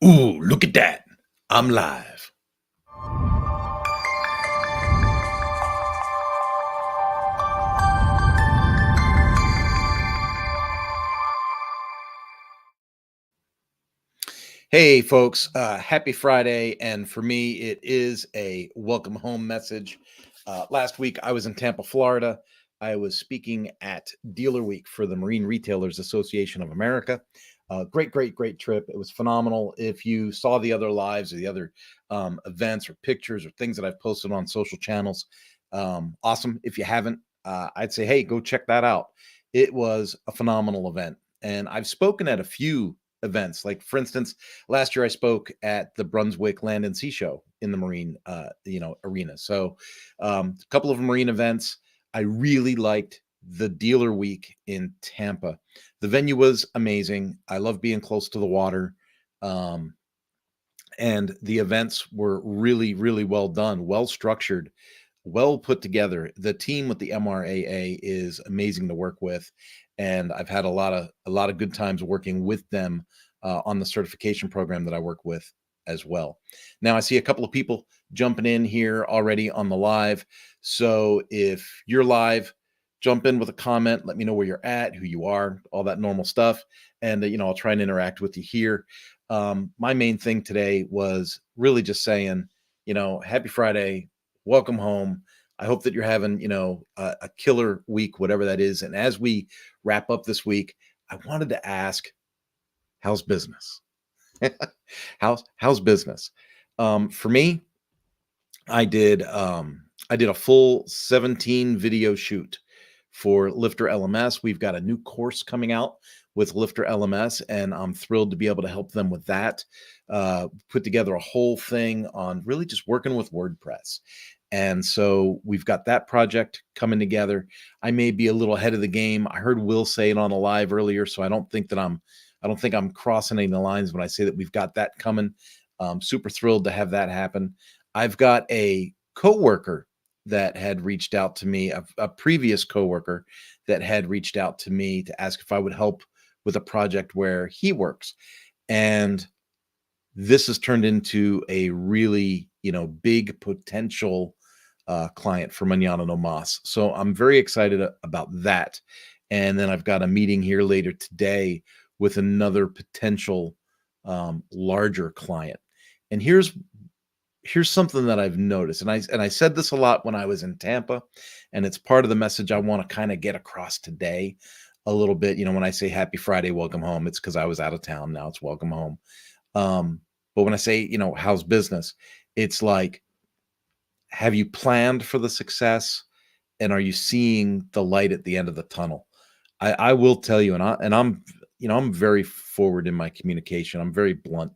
Ooh, look at that. I'm live. Hey, folks, happy Friday. And for me, it is a welcome home message. Last week, I was in Tampa, Florida. I was speaking at Dealer Week for the Marine Retailers Association of America. Great trip. It was phenomenal. If you saw the other lives or the other events or pictures or things that I've posted on social channels, awesome. If you haven't, I'd say, hey, go check that out. It was a phenomenal event. And I've spoken at a few events. Like, for instance, last year I spoke at the Brunswick Land and Sea Show in the Marine, arena. So, a couple of Marine events. I really liked the Dealer Week in Tampa. The venue was amazing. I love being close to the water. Um, and the events were really well done, well structured, well put together. The team with the MRAA is amazing to work with, and I've had a lot of good times working with them on the certification program that I work with as well. Now I see a couple of people jumping in here already on the live. So if you're live, jump in with a comment. Let me know where you're at, who you are, all that normal stuff, and I'll try and interact with you here. My main thing today was really just saying, happy Friday, welcome home. I hope that you're having, a killer week, whatever that is. And as we wrap up this week, I wanted to ask, how's business? How's business? For me, I did a full 17 video shoot for Lifter LMS. We've got a new course coming out with Lifter LMS, and I'm thrilled to be able to help them with that. Put together a whole thing on really just working with WordPress. And so we've got that project coming together. I may be a little ahead of the game. I heard Will say it on a live earlier, so I don't think I'm crossing any lines when I say that we've got that coming. Super thrilled to have that happen. I've got a coworker that had reached out to me, a previous coworker that had reached out to me to ask if I would help with a project where he works. And this has turned into a really, big potential client for Manana No Mas. So I'm very excited about that. And then I've got a meeting here later today with another potential larger client. And here's something that I've noticed, and I said this a lot when I was in Tampa, and it's part of the message I want to kind of get across today a little bit. When I say happy Friday, welcome home, it's because I was out of town. Now it's welcome home. But when I say, how's business, it's like, have you planned for the success, and are you seeing the light at the end of the tunnel? I will tell you, I'm very forward in my communication. I'm very blunt.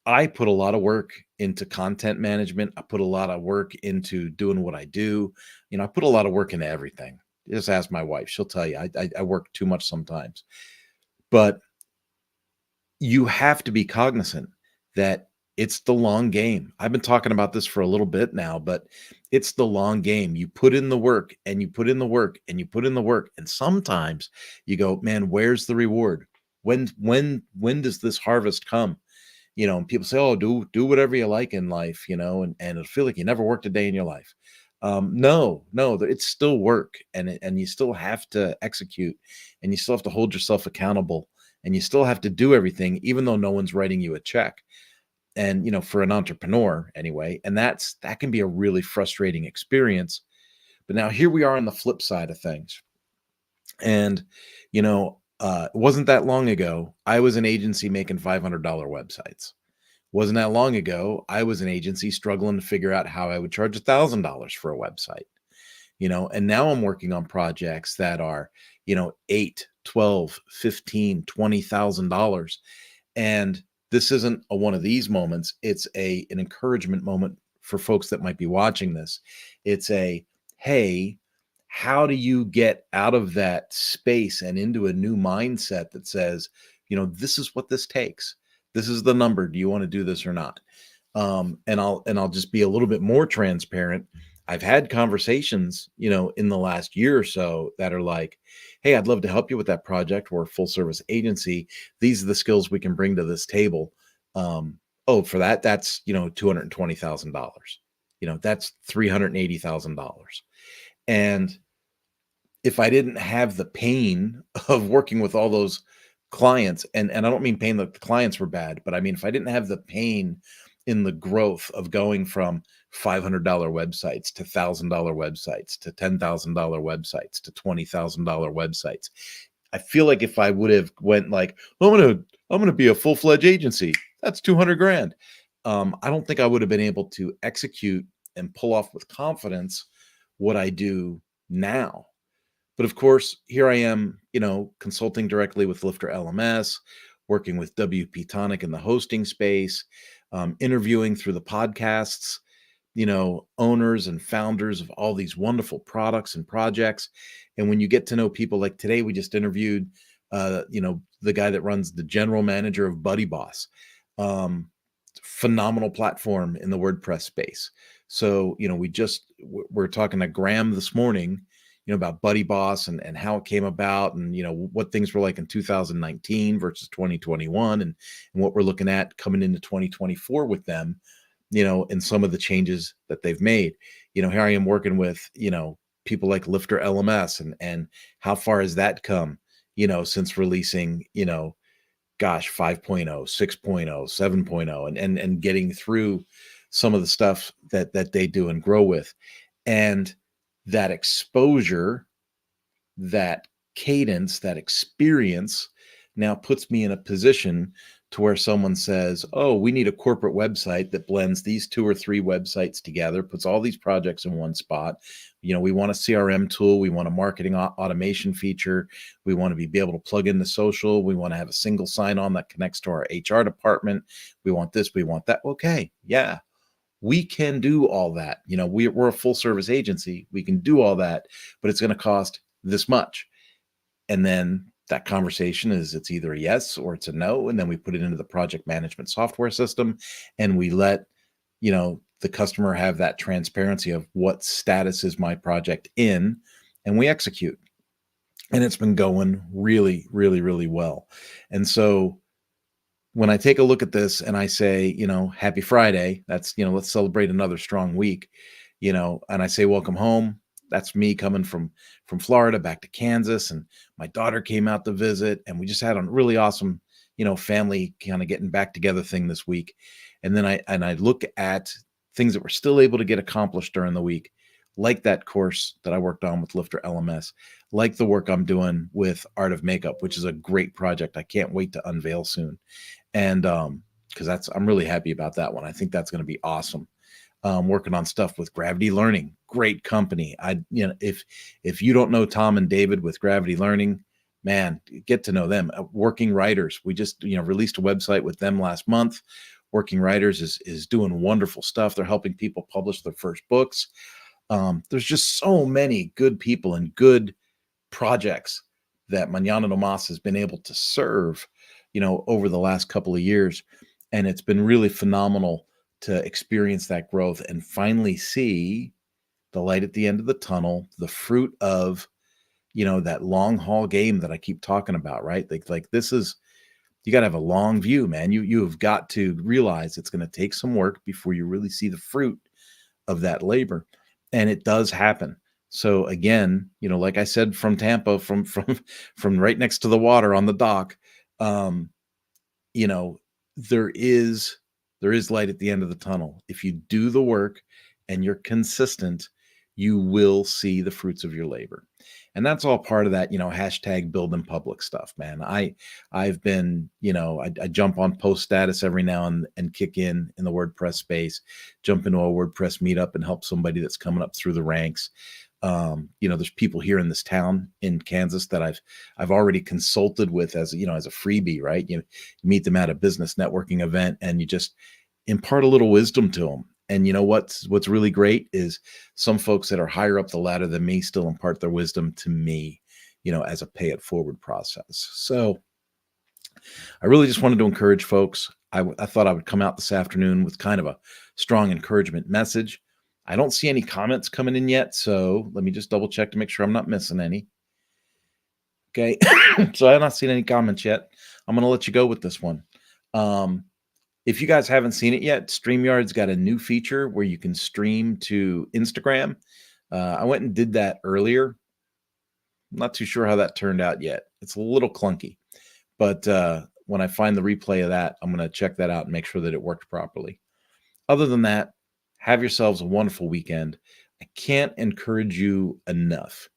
I put a lot of work into content management. I put a lot of work into doing what I do. I put a lot of work into everything. Just ask my wife; she'll tell you I work too much sometimes. But you have to be cognizant that it's the long game. I've been talking about this for a little bit now, but it's the long game. You put in the work, and you put in the work, and you put in the work, and sometimes you go, man, where's the reward? When does this harvest come? And people say, oh, do whatever you like in life, and it'll feel like you never worked a day in your life. No, it's still work, and you still have to execute, and you still have to hold yourself accountable, and you still have to do everything, even though no one's writing you a check. And for an entrepreneur anyway, and that can be a really frustrating experience. But now here we are on the flip side of things, and it wasn't that long ago I was an agency making $500 websites. Wasn't that long ago I was an agency struggling to figure out how I would charge $1,000 for a website. And now I'm working on projects that are, 8, 12, 15, $20,000. And this isn't a one of these moments. It's an encouragement moment for folks that might be watching this. It's hey, how do you get out of that space and into a new mindset that says, this is what this takes. This is the number. Do you want to do this or not? And I'll just be a little bit more transparent. I've had conversations, in the last year or so that are like, hey, I'd love to help you with that project. We're a full service agency. These are the skills we can bring to this table. Oh, for that, that's, $220,000. That's $380,000. And if I didn't have the pain of working with all those clients, and I don't mean pain that the clients were bad, but I mean if I didn't have the pain in the growth of going from $500 websites to $1,000 websites to $10,000 websites to $20,000 websites, I feel like if I would have went like, I'm gonna be a full-fledged agency, that's 200 grand. I don't think I would have been able to execute and pull off with confidence what I do now. But of course, here I am, consulting directly with Lifter LMS, working with WP Tonic in the hosting space, interviewing through the podcasts, owners and founders of all these wonderful products and projects. And when you get to know people like today, we just interviewed, the guy that runs the general manager of Buddy Boss, phenomenal platform in the WordPress space. So, we're talking to Graham this morning, about Buddy Boss and how it came about and, what things were like in 2019 versus 2021 and what we're looking at coming into 2024 with them, and some of the changes that they've made. Here I am working with, people like Lifter LMS and how far has that come, since releasing, gosh, 5.0, 6.0, 7.0 and getting through some of the stuff that they do and grow with. And that exposure, that cadence, that experience now puts me in a position to where someone says, oh, we need a corporate website that blends these 2 or 3 websites together, puts all these projects in one spot. We want a CRM tool. We want a marketing automation feature. We want to be able to plug into social. We want to have a single sign-on that connects to our HR department. We want this, we want that. Okay, yeah, we can do all that. We're a full service agency. We can do all that, but it's going to cost this much. And then that conversation is it's either a yes or it's a no. And then we put it into the project management software system and we let, the customer have that transparency of what status is my project in, and we execute. And it's been going really, really, really well. And so when I take a look at this and I say, happy Friday, that's, let's celebrate another strong week, and I say, welcome home. That's me coming from Florida back to Kansas. And my daughter came out to visit and we just had a really awesome, family kind of getting back together thing this week. And then I look at things that we're still able to get accomplished during the week, like that course that I worked on with Lifter LMS, like the work I'm doing with Art of Makeup, which is a great project. I can't wait to unveil soon. And because I'm really happy about that one. I think that's going to be awesome. Working on stuff with Gravity Learning, great company. If you don't know Tom and David with Gravity Learning, man, get to know them. Working Writers, we just released a website with them last month. Working Writers is doing wonderful stuff. They're helping people publish their first books. There's just so many good people and good projects that Mañana No Mas has been able to serve, over the last couple of years. And it's been really phenomenal to experience that growth and finally see the light at the end of the tunnel, the fruit of, that long haul game that I keep talking about, right? Like this is, you got to have a long view, man. You have got to realize it's going to take some work before you really see the fruit of that labor. And it does happen. So again, like I said, from Tampa, from right next to the water on the dock, there is light at the end of the tunnel. If you do the work and you're consistent, you will see the fruits of your labor. And that's all part of that, hashtag build in public stuff, man. I've been, I jump on post status every now and kick in the WordPress space, jump into a WordPress meetup and help somebody that's coming up through the ranks. There's people here in this town in Kansas that I've already consulted with as a freebie, right? You meet them at a business networking event and you just impart a little wisdom to them. And what's really great is some folks that are higher up the ladder than me still impart their wisdom to me, as a pay it forward process. So I really just wanted to encourage folks. I thought I would come out this afternoon with kind of a strong encouragement message. I don't see any comments coming in yet, so let me just double check to make sure I'm not missing any. Okay, so I have not seen any comments yet. I'm going to let you go with this one. If you guys haven't seen it yet, StreamYard's got a new feature where you can stream to Instagram. I went and did that earlier. I'm not too sure how that turned out yet. It's a little clunky, but when I find the replay of that, I'm going to check that out and make sure that it worked properly. Other than that, have yourselves a wonderful weekend. I can't encourage you enough.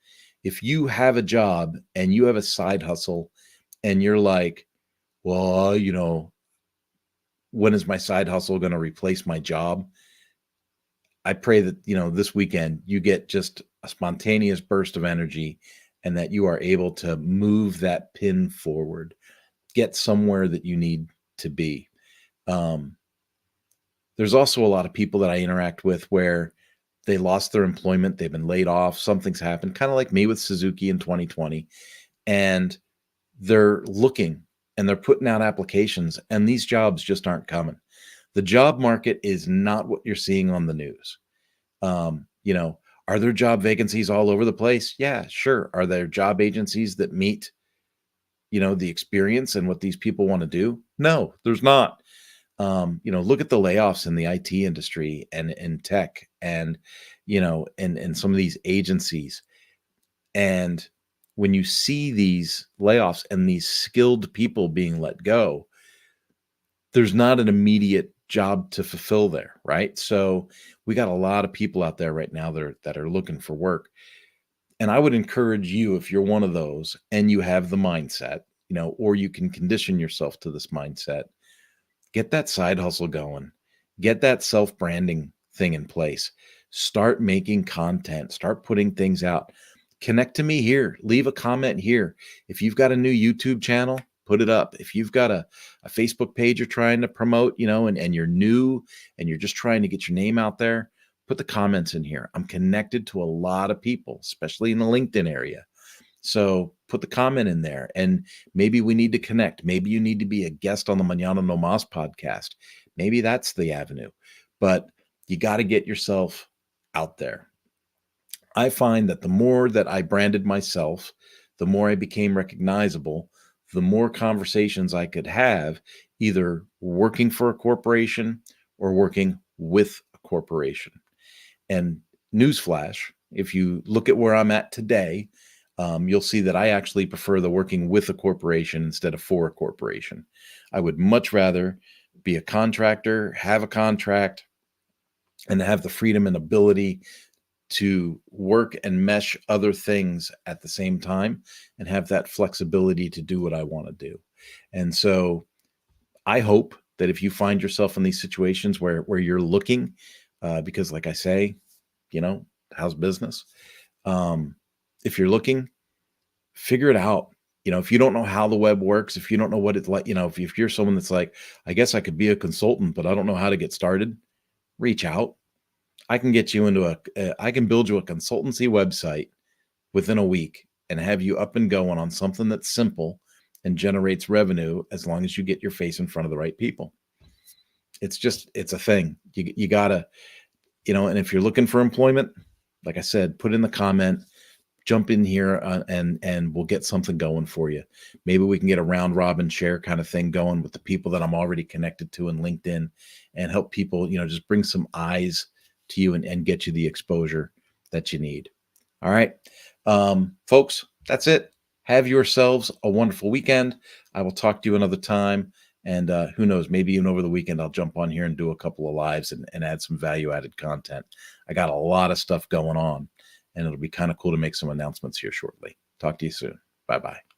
If you have a job and you have a side hustle and you're like, well, when is my side hustle going to replace my job? I pray that, this weekend you get just a spontaneous burst of energy and that you are able to move that pin forward, get somewhere that you need to be. There's also a lot of people that I interact with where they lost their employment, they've been laid off, something's happened, kind of like me with Suzuki in 2020, and they're looking and they're putting out applications, and these jobs just aren't coming. The job market is not what you're seeing on the news. Are there job vacancies all over the place? Yeah, sure. Are there job agencies that meet, the experience and what these people want to do? No, there's not. Look at the layoffs in the IT industry and in tech and, and some of these agencies. And when you see these layoffs and these skilled people being let go, there's not an immediate job to fulfill there, right? So we got a lot of people out there right now that are looking for work. And I would encourage you, if you're one of those and you have the mindset, or you can condition yourself to this mindset, get that side hustle going, get that self-branding thing in place, start making content, start putting things out. Connect to me here, leave a comment here. If you've got a new YouTube channel, put it up. If you've got a Facebook page you're trying to promote, and you're new and you're just trying to get your name out there, put the comments in here. I'm connected to a lot of people, especially in the LinkedIn area. So put the comment in there, and maybe we need to connect. Maybe you need to be a guest on the Mañana No Mas podcast. Maybe that's the avenue, but you got to get yourself out there. I find that the more that I branded myself, the more I became recognizable, the more conversations I could have, either working for a corporation or working with a corporation. And newsflash, if you look at where I'm at today, you'll see that I actually prefer the working with a corporation instead of for a corporation. I would much rather be a contractor, have a contract, and have the freedom and ability to work and mesh other things at the same time and have that flexibility to do what I want to do. And so I hope that if you find yourself in these situations where you're looking, because like I say, how's business? If you're looking, figure it out. If you don't know how the web works, if you don't know what it's like, if you're someone that's like, I guess I could be a consultant, but I don't know how to get started, reach out. I can get you into I can build you a consultancy website within a week and have you up and going on something that's simple and generates revenue as long as you get your face in front of the right people. It's a thing. You gotta, and if you're looking for employment, like I said, put in the comment, jump in here and we'll get something going for you. Maybe we can get a round robin share kind of thing going with the people that I'm already connected to in LinkedIn and help people, just bring some eyes to you and get you the exposure that you need. All right. Folks, that's it. Have yourselves a wonderful weekend. I will talk to you another time. And who knows, maybe even over the weekend, I'll jump on here and do a couple of lives and add some value added content. I got a lot of stuff going on, and it'll be kind of cool to make some announcements here shortly. Talk to you soon. Bye-bye.